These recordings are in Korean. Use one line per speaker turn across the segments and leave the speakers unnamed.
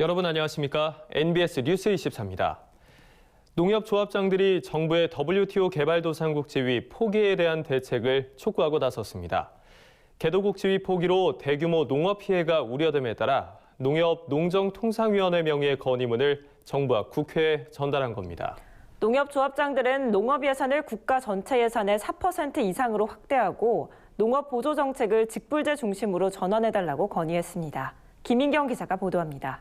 여러분 안녕하십니까? NBS 뉴스 24입니다. 농협조합장들이 정부의 WTO 개발도상국 지위 포기에 대한 대책을 촉구하고 나섰습니다. 개도국 지위 포기로 대규모 농업 피해가 우려됨에 따라 농협 농정통상위원회 명의의 건의문을 정부와 국회에 전달한 겁니다.
농협조합장들은 농업 예산을 국가 전체 예산의 4% 이상으로 확대하고 농업 보조 정책을 직불제 중심으로 전환해달라고 건의했습니다. 김인경 기자가 보도합니다.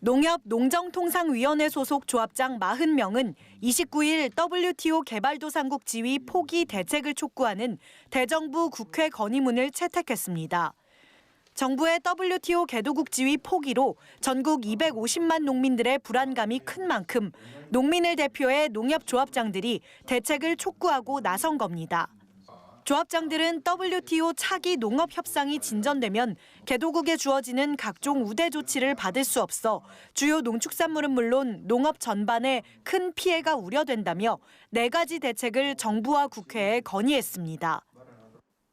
농협 농정통상위원회 소속 조합장 40명은 29일 WTO 개발도상국 지위 포기 대책을 촉구하는 대정부 국회 건의문을 채택했습니다. 정부의 WTO 개도국 지위 포기로 전국 250만 농민들의 불안감이 큰 만큼 농민을 대표해 농협조합장들이 대책을 촉구하고 나선 겁니다. 조합장들은 WTO 차기 농업 협상이 진전되면 개도국에 주어지는 각종 우대 조치를 받을 수 없어 주요 농축산물은 물론 농업 전반에 큰 피해가 우려된다며 4가지 대책을 정부와 국회에 건의했습니다.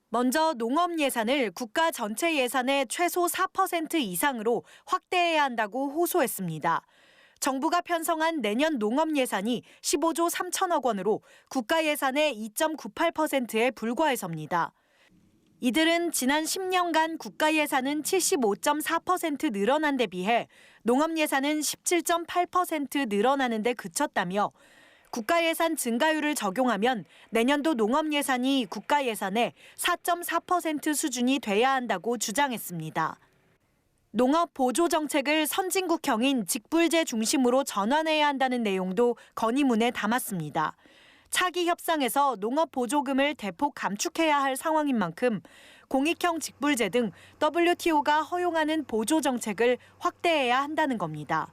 먼저 농업 예산을 국가 전체 예산의 최소 4% 이상으로 확대해야 한다고 호소했습니다. 정부가 편성한 내년 농업 예산이 15조 3천억 원으로 국가 예산의 2.98%에 불과해서입니다. 이들은 지난 10년간 국가 예산은 75.4% 늘어난 데 비해 농업 예산은 17.8% 늘어나는 데 그쳤다며 국가 예산 증가율을 적용하면 내년도 농업 예산이 국가 예산의 4.4% 수준이 돼야 한다고 주장했습니다. 농업 보조 정책을 선진국형인 직불제 중심으로 전환해야 한다는 내용도 건의문에 담았습니다. 차기 협상에서 농업 보조금을 대폭 감축해야 할 상황인 만큼 공익형 직불제 등 WTO가 허용하는 보조 정책을 확대해야 한다는 겁니다.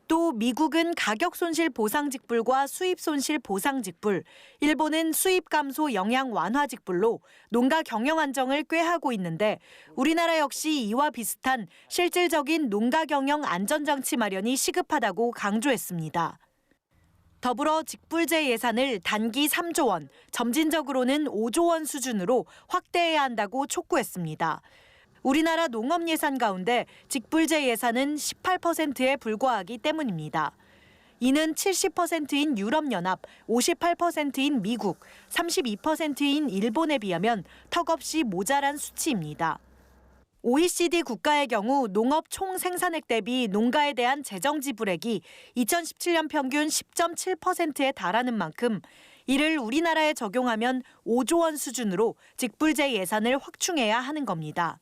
또 미국은 가격 손실 보상 직불과 수입 손실 보상 직불, 일본은 수입 감소 영향 완화 직불로 농가 경영 안정을 꾀하고 있는데 우리나라 역시 이와 비슷한 실질적인 농가 경영 안전장치 마련이 시급하다고 강조했습니다. 더불어 직불제 예산을 단기 3조 원, 점진적으로는 5조 원 수준으로 확대해야 한다고 촉구했습니다. 우리나라 농업 예산 가운데 직불제 예산은 18%에 불과하기 때문입니다. 이는 70%인 유럽연합, 58%인 미국, 32%인 일본에 비하면 턱없이 모자란 수치입니다. OECD 국가의 경우 농업 총 생산액 대비 농가에 대한 재정 지불액이 2017년 평균 10.7%에 달하는 만큼 이를 우리나라에 적용하면 5조 원 수준으로 직불제 예산을 확충해야 하는 겁니다.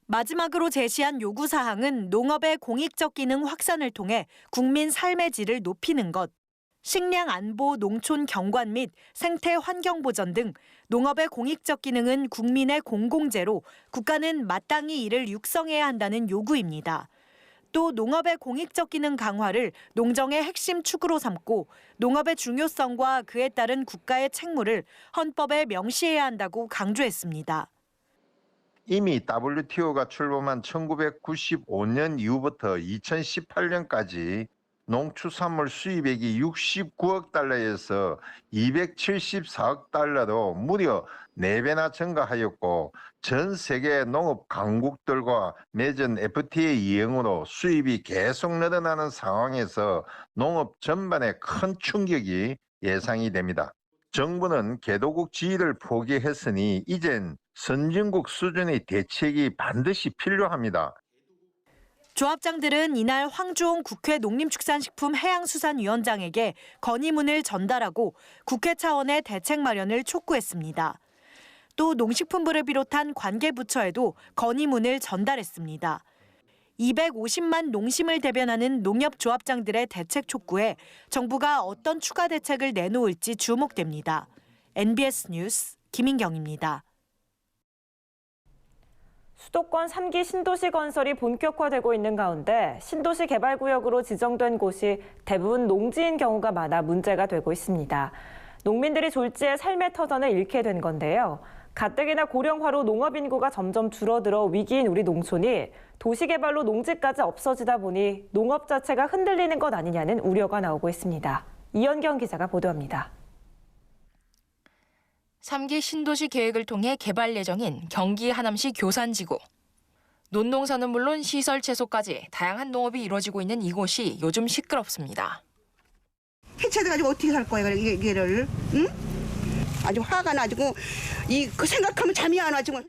마지막으로 제시한 요구사항은 농업의 공익적 기능 확산을 통해 국민 삶의 질을 높이는 것, 식량 안보, 농촌 경관 및 생태 환경 보전 등 농업의 공익적 기능은 국민의 공공재로 국가는 마땅히 이를 육성해야 한다는 요구입니다. 또 농업의 공익적 기능 강화를 농정의 핵심 축으로 삼고 농업의 중요성과 그에 따른 국가의 책무를 헌법에 명시해야 한다고 강조했습니다.
이미 WTO가 출범한 1995년 이후부터 2018년까지 농축산물 수입액이 69억 달러에서 274억 달러로 무려 4배나 증가하였고 전 세계 농업 강국들과 맺은 FTA 이행으로 수입이 계속 늘어나는 상황에서 농업 전반에 큰 충격이 예상이 됩니다. 정부는 개도국 지위를 포기했으니 이젠 선진국 수준의 대책이 반드시 필요합니다.
조합장들은 이날 황주홍 국회 농림축산식품해양수산위원장에게 건의문을 전달하고 국회 차원의 대책 마련을 촉구했습니다. 또 농식품부를 비롯한 관계부처에도 건의문을 전달했습니다. 250만 농심을 대변하는 농협조합장들의 대책 촉구에 정부가 어떤 추가 대책을 내놓을지 주목됩니다. NBS 뉴스 김인경입니다.
수도권 3기 신도시 건설이 본격화되고 있는 가운데 신도시 개발구역으로 지정된 곳이 대부분 농지인 경우가 많아 문제가 되고 있습니다. 농민들이 졸지에 삶의 터전을 잃게 된 건데요. 가뜩이나 고령화로 농업 인구가 점점 줄어들어 위기인 우리 농촌이 도시개발로 농지까지 없어지다 보니 농업 자체가 흔들리는 것 아니냐는 우려가 나오고 있습니다. 이현경 기자가 보도합니다.
3기 신도시 계획을 통해 개발 예정인 경기 하남시 교산지구. 논농사는 물론 시설 채소까지 다양한 농업이 이루어지고 있는 이곳이 요즘 시끄럽습니다.
해체돼가지고 어떻게 살 거예요, 이게를? 응? 아주 화가 나지고 그 생각하면 잠이 안 와지고.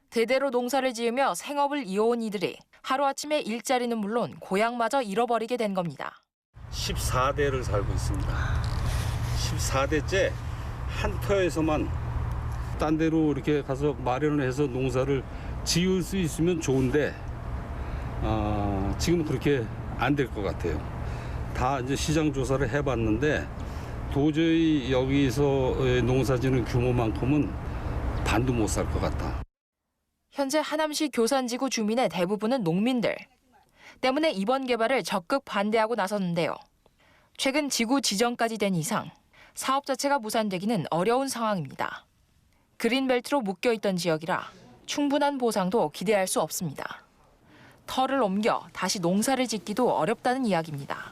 대대로 농사를 지으며 생업을 이어온 이들이 하루아침에 일자리는 물론 고향마저 잃어버리게 된 겁니다.
14대를 살고 있습니다. 14대째 한 터에서만 딴 데로 이렇게 가서 마련을 해서 농사를 지을 수 있으면 좋은데 지금 그렇게 안 될 것 같아요. 다 이제 시장 조사를 해봤는데 도저히 여기서 농사지는 규모만큼은 반도 못 살 것 같다.
현재 하남시 교산지구 주민의 대부분은 농민들. 때문에 이번 개발을 적극 반대하고 나섰는데요. 최근 지구 지정까지 된 이상 사업 자체가 무산되기는 어려운 상황입니다. 그린벨트로 묶여있던 지역이라 충분한 보상도 기대할 수 없습니다. 터를 옮겨 다시 농사를 짓기도 어렵다는 이야기입니다.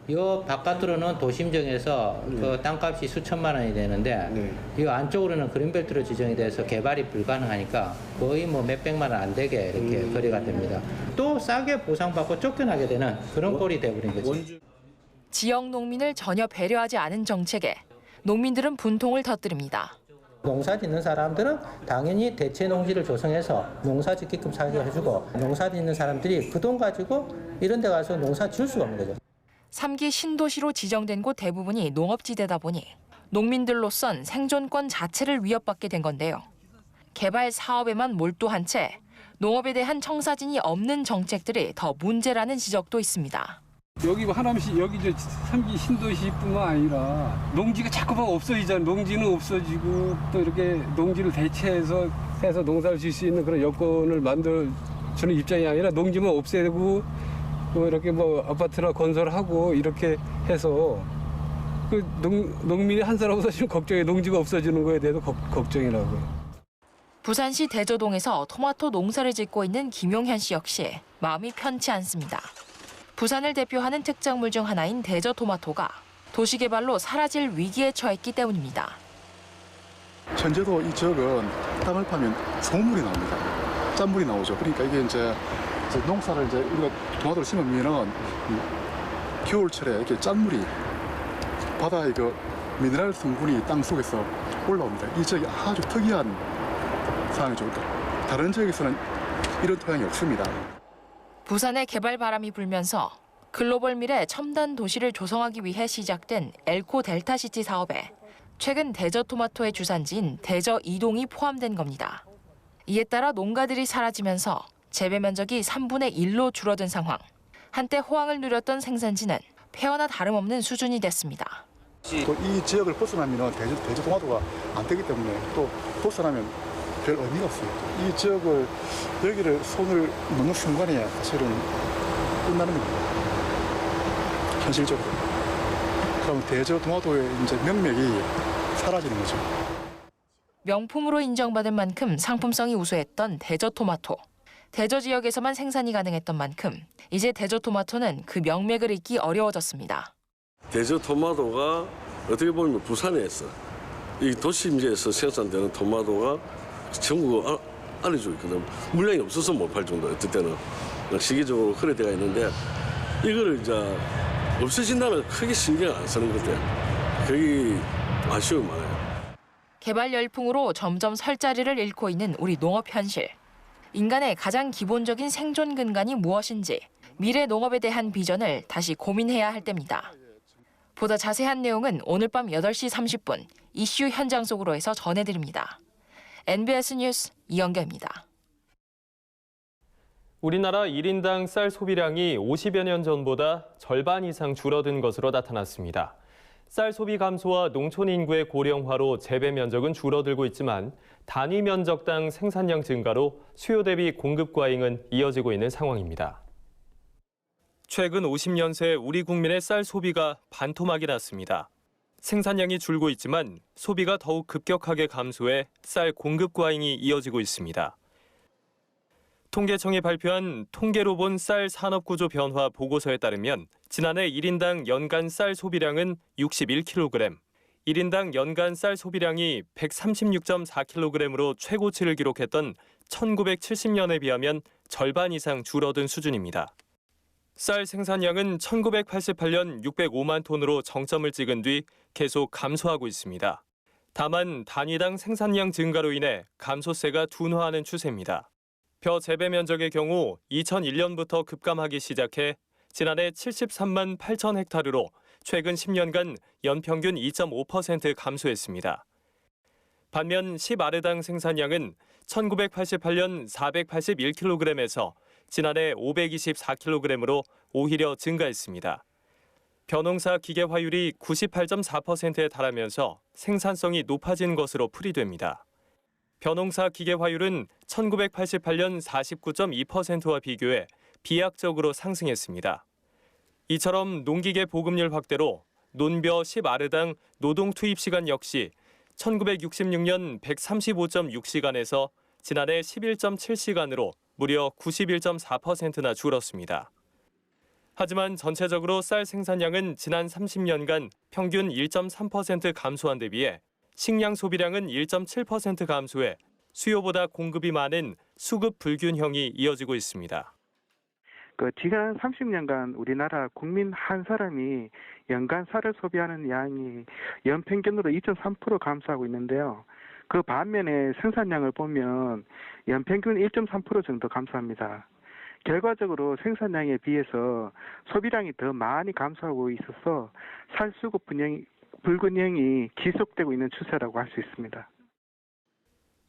이 바깥으로는 도심정에서 그 땅값이 수천만 원이 되는데 이 안쪽으로는 그린벨트로 지정이 돼서 개발이 불가능하니까 거의 뭐 몇백만 원 안 되게 이렇게 거래가 됩니다. 또 싸게 보상받고 쫓겨나게 되는 그런 꼴이 돼버린 거죠.
지역 농민을 전혀 배려하지 않은 정책에 농민들은 분통을 터뜨립니다.
농사 짓는 사람들은 당연히 대체 농지를 조성해서 농사 짓게끔 살게 해주고 농사 짓는 사람들이 그 돈 가지고 이런 데 가서 농사 지을 수가 없는 거죠.
3기 신도시로 지정된 곳 대부분이 농업지대다 보니 농민들로선 생존권 자체를 위협받게 된 건데요. 개발 사업에만 몰두한 채 농업에 대한 청사진이 없는 정책들이 더 문제라는 지적도 있습니다.
여기 하남시 여기 3기 신도시뿐만 아니라 농지가 자꾸만 없어지잖아요. 농지는 없어지고 또 이렇게 농지를 대체해서 농사를 지을 수 있는 그런 여건을 만들어주는 입장이 아니라 농지만 없애고 이렇게 뭐 아파트나 건설하고 이렇게 해서 그 농민이 한 사람으로서 지금 걱정해 농지가 없어지는 거에 대해서 걱정이라고요.
부산시 대저동에서 토마토 농사를 짓고 있는 김용현 씨 역시 마음이 편치 않습니다. 부산을 대표하는 특작물 중 하나인 대저토마토가 도시개발로 사라질 위기에 처했기 때문입니다.
현재도 이 지역은 땅을 파면 소물이 나옵니다. 짠물이 나오죠. 그러니까 이게 이제 농사를 이제 우리가 토마토를 심으면은 겨울철에 이렇게 짠물이 바다의 그 미네랄 성분이 땅 속에서 올라옵니다. 이 지역이 아주 특이한 상황이죠. 다른 지역에서는 이런 토양이 없습니다.
부산의 개발 바람이 불면서 글로벌 미래 첨단 도시를 조성하기 위해 시작된 엘코 델타시티 사업에 최근 대저토마토의 주산지인 대저 이동이 포함된 겁니다. 이에 따라 농가들이 사라지면서 재배 면적이 3분의 1로 줄어든 상황. 한때 호황을 누렸던 생산지는 폐허나 다름없는 수준이 됐습니다.
또 이 지역을 벗어나면 대저 토마토가 안 되기 때문에 또 벗어나면 별 의미가 없어요. 이 지역을 여기를 손을 넣는 순간에 사실은 끝나는 겁니다. 현실적으로. 그럼 대저 토마토의 이제 명맥이 사라지는 거죠.
명품으로 인정받은 만큼 상품성이 우수했던 대저토마토. 대저 지역에서만 생산이 가능했던 만큼 이제 대저토마토는 그 명맥을 잇기 어려워졌습니다.
대저토마토가 어떻게 보면 부산에서 이 도심지에서 생산되는 토마토가 전국 알려주고 있거든. 물량이 없어서 못 팔 정도. 어떨 때는 시기적으로 그럴 때가 있는데 이거를 이제 없어진다면 크게 신경 안 쓰는 것 같아요. 그게 아쉬움이 많아요.
개발 열풍으로 점점 설 자리를 잃고 있는 우리 농업 현실. 인간의 가장 기본적인 생존 근간이 무엇인지 미래 농업에 대한 비전을 다시 고민해야 할 때입니다. 보다 자세한 내용은 오늘 밤 8시 30분 이슈 현장 속으로 해서 전해드립니다. NBS 뉴스 이영경입니다.
우리나라 1인당 쌀 소비량이 50여 년 전보다 절반 이상 줄어든 것으로 나타났습니다. 쌀 소비 감소와 농촌 인구의 고령화로 재배 면적은 줄어들고 있지만 단위 면적당 생산량 증가로 수요 대비 공급 과잉은 이어지고 있는 상황입니다. 최근 50년 새 우리 국민의 쌀 소비가 반토막이 났습니다. 생산량이 줄고 있지만 소비가 더욱 급격하게 감소해 쌀 공급 과잉이 이어지고 있습니다. 통계청이 발표한 통계로 본 쌀 산업구조 변화 보고서에 따르면 지난해 1인당 연간 쌀 소비량은 61kg, 1인당 연간 쌀 소비량이 136.4kg으로 최고치를 기록했던 1970년에 비하면 절반 이상 줄어든 수준입니다. 쌀 생산량은 1988년 605만 톤으로 정점을 찍은 뒤 계속 감소하고 있습니다. 다만 단위당 생산량 증가로 인해 감소세가 둔화하는 추세입니다. 벼 재배 면적의 경우 2001년부터 급감하기 시작해 지난해 73만 8천 헥타르로 최근 10년간 연평균 2.5% 감소했습니다. 반면 시바르당 생산량은 1988년 481kg에서 지난해 524kg으로 오히려 증가했습니다. 벼농사 기계 화율이 98.4%에 달하면서 생산성이 높아진 것으로 풀이됩니다. 벼농사 기계 화율은 1988년 49.2%와 비교해 비약적으로 상승했습니다. 이처럼 농기계 보급률 확대로 논벼 10아르당 노동 투입 시간 역시 1966년 135.6시간에서 지난해 11.7시간으로 무려 91.4%나 줄었습니다. 하지만 전체적으로 쌀 생산량은 지난 30년간 평균 1.3% 감소한 데 비해 식량 소비량은 1.7% 감소해 수요보다 공급이 많은 수급 불균형이 이어지고 있습니다.
지난 30년간 우리나라 국민 한 사람이 연간 쌀을 소비하는 양이 연평균으로 2.3% 감소하고 있는데요. 그 반면에 생산량을 보면 연평균 1.3% 정도 감소합니다. 결과적으로 생산량에 비해서 소비량이 더 많이 감소하고 있어서 쌀 수급 불균형이 지속되고 있는 추세라고 할 수 있습니다.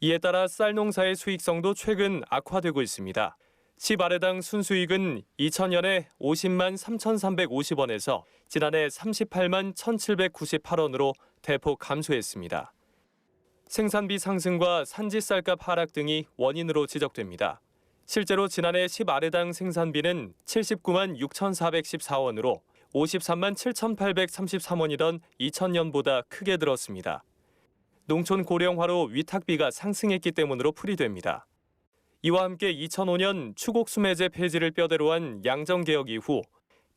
이에 따라 쌀 농사의 수익성도 최근 악화되고 있습니다. 시바르당 순수익은 2000년에 50만 3,350원에서 지난해 38만 1,798원으로 대폭 감소했습니다. 생산비 상승과 산지 쌀값 하락 등이 원인으로 지적됩니다. 실제로 지난해 시바르당 생산비는 79만 6,414원으로 53만 7,833원이던 2000년보다 크게 늘었습니다. 농촌 고령화로 위탁비가 상승했기 때문으로 풀이됩니다. 이와 함께 2005년 추곡수매제 폐지를 뼈대로 한 양정개혁 이후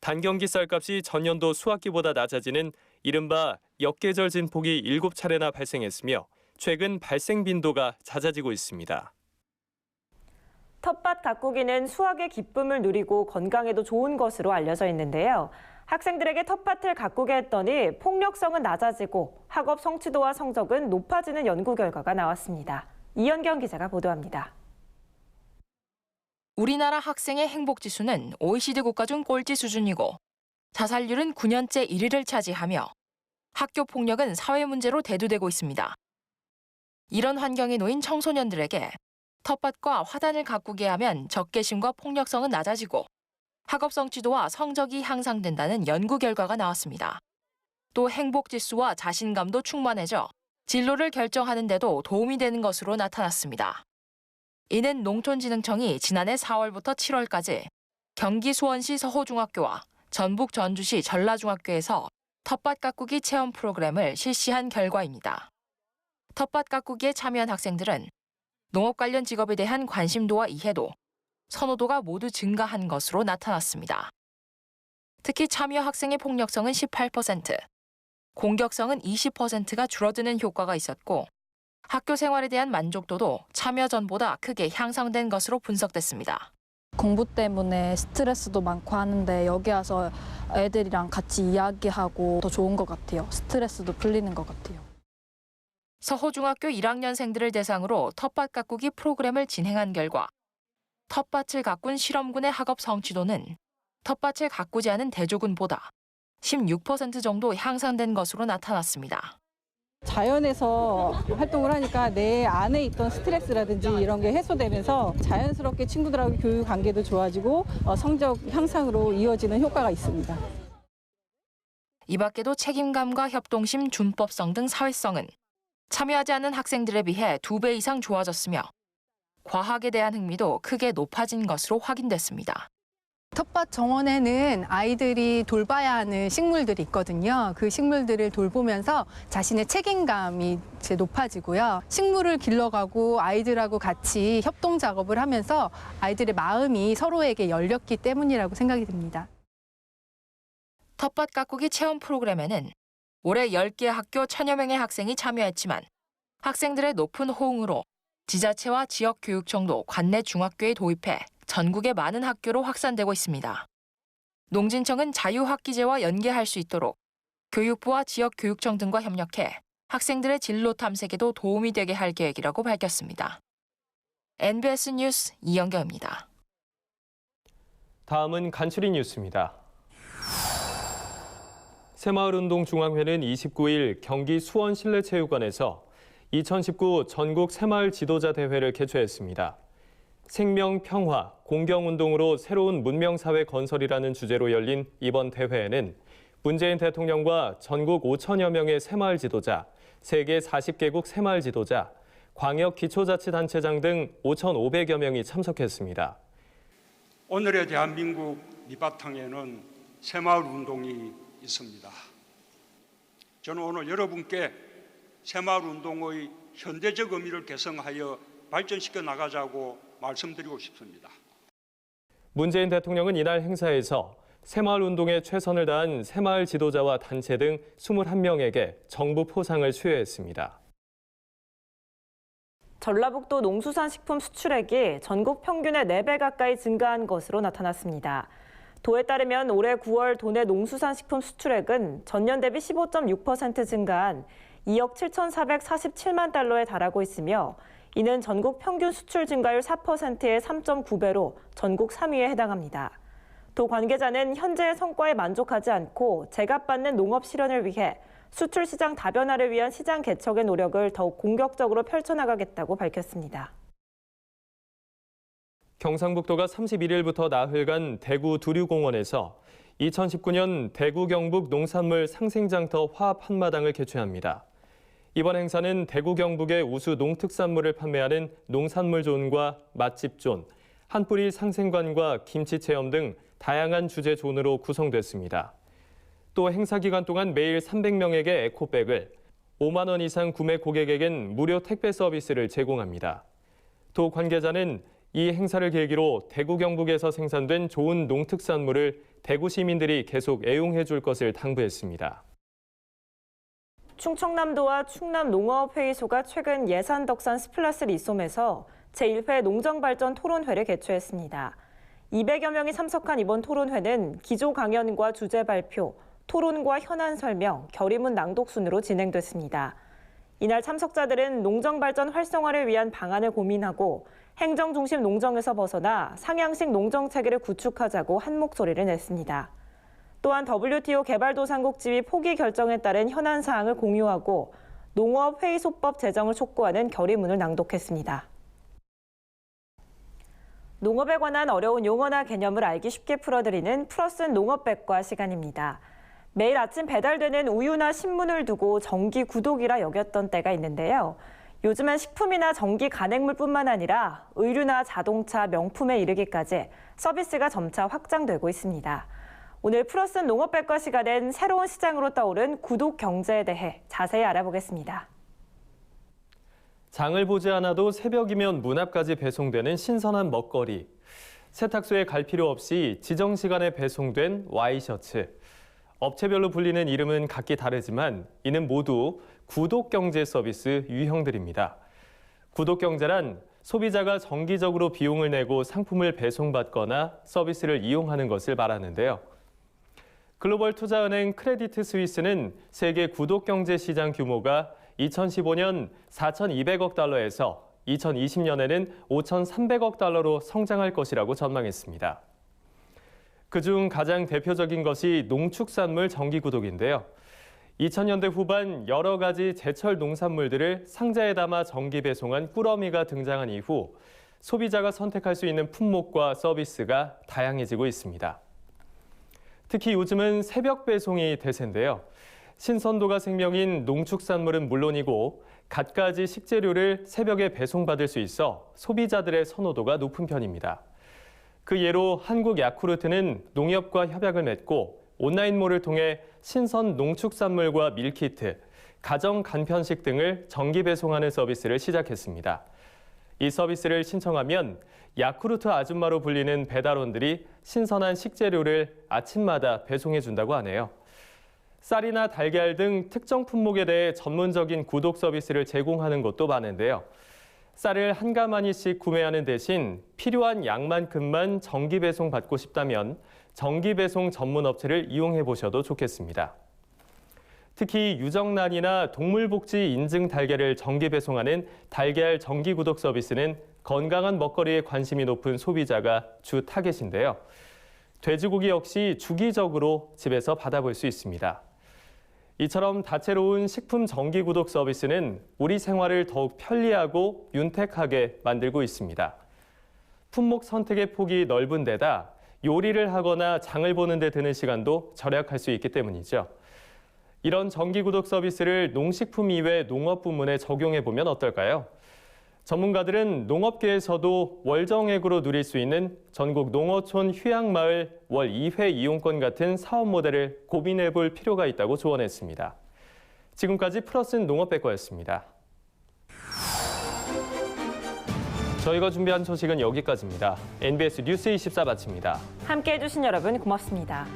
단경기 쌀값이 전년도 수확기보다 낮아지는 이른바 역계절 진폭이 7차례나 발생했으며 최근 발생 빈도가 잦아지고 있습니다.
텃밭 가꾸기는 수확의 기쁨을 누리고 건강에도 좋은 것으로 알려져 있는데요. 학생들에게 텃밭을 가꾸게 했더니 폭력성은 낮아지고 학업 성취도와 성적은 높아지는 연구 결과가 나왔습니다. 이현경 기자가 보도합니다.
우리나라 학생의 행복지수는 OECD 국가 중 꼴찌 수준이고 자살률은 9년째 1위를 차지하며 학교 폭력은 사회 문제로 대두되고 있습니다. 이런 환경에 놓인 청소년들에게 텃밭과 화단을 가꾸게 하면 적개심과 폭력성은 낮아지고 학업 성취도와 성적이 향상된다는 연구 결과가 나왔습니다. 또 행복지수와 자신감도 충만해져 진로를 결정하는 데도 도움이 되는 것으로 나타났습니다. 이는 농촌진흥청이 지난해 4월부터 7월까지 경기 수원시 서호중학교와 전북 전주시 전라중학교에서 텃밭 가꾸기 체험 프로그램을 실시한 결과입니다. 텃밭 가꾸기에 참여한 학생들은 농업 관련 직업에 대한 관심도와 이해도, 선호도가 모두 증가한 것으로 나타났습니다. 특히 참여 학생의 폭력성은 18%, 공격성은 20%가 줄어드는 효과가 있었고 학교 생활에 대한 만족도도 참여 전보다 크게 향상된 것으로 분석됐습니다.
공부 때문에 스트레스도 많고 하는데 여기 와서 애들이랑 같이 이야기하고 더 좋은 것 같아요. 스트레스도 풀리는 것 같아요.
서호중학교 1학년생들을 대상으로 텃밭 가꾸기 프로그램을 진행한 결과 텃밭을 가꾼 실험군의 학업 성취도는 텃밭을 가꾸지 않은 대조군보다 16% 정도 향상된 것으로 나타났습니다.
자연에서 활동을 하니까 내 안에 있던 스트레스라든지 이런 게 해소되면서 자연스럽게 친구들하고 교육 관계도 좋아지고 성적 향상으로 이어지는 효과가 있습니다.
이 밖에도 책임감과 협동심, 준법성 등 사회성은 참여하지 않은 학생들에 비해 2배 이상 좋아졌으며 과학에 대한 흥미도 크게 높아진 것으로 확인됐습니다.
텃밭 정원에는 아이들이 돌봐야 하는 식물들이 있거든요. 그 식물들을 돌보면서 자신의 책임감이 높아지고요. 식물을 길러가고 아이들하고 같이 협동 작업을 하면서 아이들의 마음이 서로에게 열렸기 때문이라고 생각이 듭니다.
텃밭 가꾸기 체험 프로그램에는 올해 10개 학교 1000여 명의 학생이 참여했지만 학생들의 높은 호응으로 지자체와 지역교육청도 관내 중학교에 도입해 전국의 많은 학교로 확산되고 있습니다. 농진청은 자유학기제와 연계할 수 있도록 교육부와 지역교육청 등과 협력해 학생들의 진로 탐색에도 도움이 되게 할 계획이라고 밝혔습니다. NBS 뉴스 이영경입니다.
다음은 간추린 뉴스입니다. 새마을운동중앙회는 29일 경기 수원 실내체육관에서 2019 전국 새마을 지도자 대회를 개최했습니다. 생명, 평화, 공경운동으로 새로운 문명사회 건설이라는 주제로 열린 이번 대회에는 문재인 대통령과 전국 5천여 명의 새마을 지도자, 세계 40개국 새마을 지도자, 광역 기초자치단체장 등 5,500여 명이 참석했습니다.
오늘의 대한민국 밑바탕에는 새마을 운동이 있습니다. 저는 오늘 여러분께 새마을 운동의 현대적 의미를 개성하여 발전시켜 나가자고 말씀드리고 싶습니다.
문재인 대통령은 이날 행사에서 새마을 운동에 최선을 다한 새마을 지도자와 단체 등 21명에게 정부 포상을 수여했습니다.
전라북도 농수산식품 수출액이 전국 평균의 4배 가까이 증가한 것으로 나타났습니다. 도에 따르면 올해 9월 도내 농수산식품 수출액은 전년 대비 15.6% 증가한 2억 7,447만 달러에 달하고 있으며 이는 전국 평균 수출 증가율 4%의 3.9배로 전국 3위에 해당합니다. 도 관계자는 현재의 성과에 만족하지 않고 제값받는 농업 실현을 위해 수출 시장 다변화를 위한 시장 개척의 노력을 더욱 공격적으로 펼쳐나가겠다고 밝혔습니다.
경상북도가 31일부터 나흘간 대구 두류공원에서 2019년 대구 경북 농산물 상생장터 화합 한마당을 개최합니다. 이번 행사는 대구 경북의 우수 농특산물을 판매하는 농산물존과 맛집존, 한뿌리 상생관과 김치체험 등 다양한 주제존으로 구성됐습니다. 또 행사 기간 동안 매일 300명에게 에코백을, 5만 원 이상 구매 고객에겐 무료 택배 서비스를 제공합니다. 도 관계자는 이 행사를 계기로 대구 경북에서 생산된 좋은 농특산물을 대구 시민들이 계속 애용해 줄 것을 당부했습니다.
충청남도와 충남농어업회의소가 최근 예산덕산 스플러스 리솜에서 제1회 농정발전 토론회를 개최했습니다. 200여 명이 참석한 이번 토론회는 기조 강연과 주제 발표, 토론과 현안 설명, 결의문 낭독 순으로 진행됐습니다. 이날 참석자들은 농정발전 활성화를 위한 방안을 고민하고 행정 중심 농정에서 벗어나 상향식 농정체계를 구축하자고 한 목소리를 냈습니다. 또한 WTO 개발도상국 지위 포기 결정에 따른 현안 사항을 공유하고 농어회의소법 제정을 촉구하는 결의문을 낭독했습니다. 농업에 관한 어려운 용어나 개념을 알기 쉽게 풀어드리는 플러스 농업백과 시간입니다. 매일 아침 배달되는 우유나 신문을 두고 정기 구독이라 여겼던 때가 있는데요. 요즘은 식품이나 전기 간행물뿐만 아니라 의류나 자동차, 명품에 이르기까지 서비스가 점차 확장되고 있습니다. 오늘 플러스 농업백과 시간엔 새로운 시장으로 떠오른 구독 경제에 대해 자세히 알아보겠습니다.
장을 보지 않아도 새벽이면 문 앞까지 배송되는 신선한 먹거리. 세탁소에 갈 필요 없이 지정 시간에 배송된 와이셔츠. 업체별로 불리는 이름은 각기 다르지만 이는 모두 구독경제 서비스 유형들입니다. 구독경제란 소비자가 정기적으로 비용을 내고 상품을 배송받거나 서비스를 이용하는 것을 말하는데요. 글로벌 투자은행 크레디트 스위스는 세계 구독경제 시장 규모가 2015년 4,200억 달러에서 2020년에는 5,300억 달러로 성장할 것이라고 전망했습니다. 그중 가장 대표적인 것이 농축산물 정기구독인데요. 2000년대 후반 여러 가지 제철 농산물들을 상자에 담아 정기 배송한 꾸러미가 등장한 이후 소비자가 선택할 수 있는 품목과 서비스가 다양해지고 있습니다. 특히 요즘은 새벽 배송이 대세인데요. 신선도가 생명인 농축산물은 물론이고 갖가지 식재료를 새벽에 배송받을 수 있어 소비자들의 선호도가 높은 편입니다. 그 예로 한국 야쿠르트는 농협과 협약을 맺고 온라인몰을 통해 신선 농축산물과 밀키트, 가정 간편식 등을 정기 배송하는 서비스를 시작했습니다. 이 서비스를 신청하면 야쿠르트 아줌마로 불리는 배달원들이 신선한 식재료를 아침마다 배송해 준다고 하네요. 쌀이나 달걀 등 특정 품목에 대해 전문적인 구독 서비스를 제공하는 곳도 많은데요. 쌀을 한 가마니씩 구매하는 대신 필요한 양만큼만 정기 배송 받고 싶다면 정기 배송 전문 업체를 이용해 보셔도 좋겠습니다. 특히 유정란이나 동물복지 인증 달걀을 정기 배송하는 달걀 정기 구독 서비스는 건강한 먹거리에 관심이 높은 소비자가 주 타겟인데요. 돼지고기 역시 주기적으로 집에서 받아볼 수 있습니다. 이처럼 다채로운 식품 정기 구독 서비스는 우리 생활을 더욱 편리하고 윤택하게 만들고 있습니다. 품목 선택의 폭이 넓은 데다 요리를 하거나 장을 보는 데 드는 시간도 절약할 수 있기 때문이죠. 이런 정기 구독 서비스를 농식품 이외 농업 부문에 적용해 보면 어떨까요? 전문가들은 농업계에서도 월정액으로 누릴 수 있는 전국 농어촌 휴양마을 월 2회 이용권 같은 사업 모델을 고민해 볼 필요가 있다고 조언했습니다. 지금까지 플러스는 농업백과였습니다. 저희가 준비한 소식은 여기까지입니다. NBS 뉴스 24 마칩니다.
함께해 주신 여러분 고맙습니다.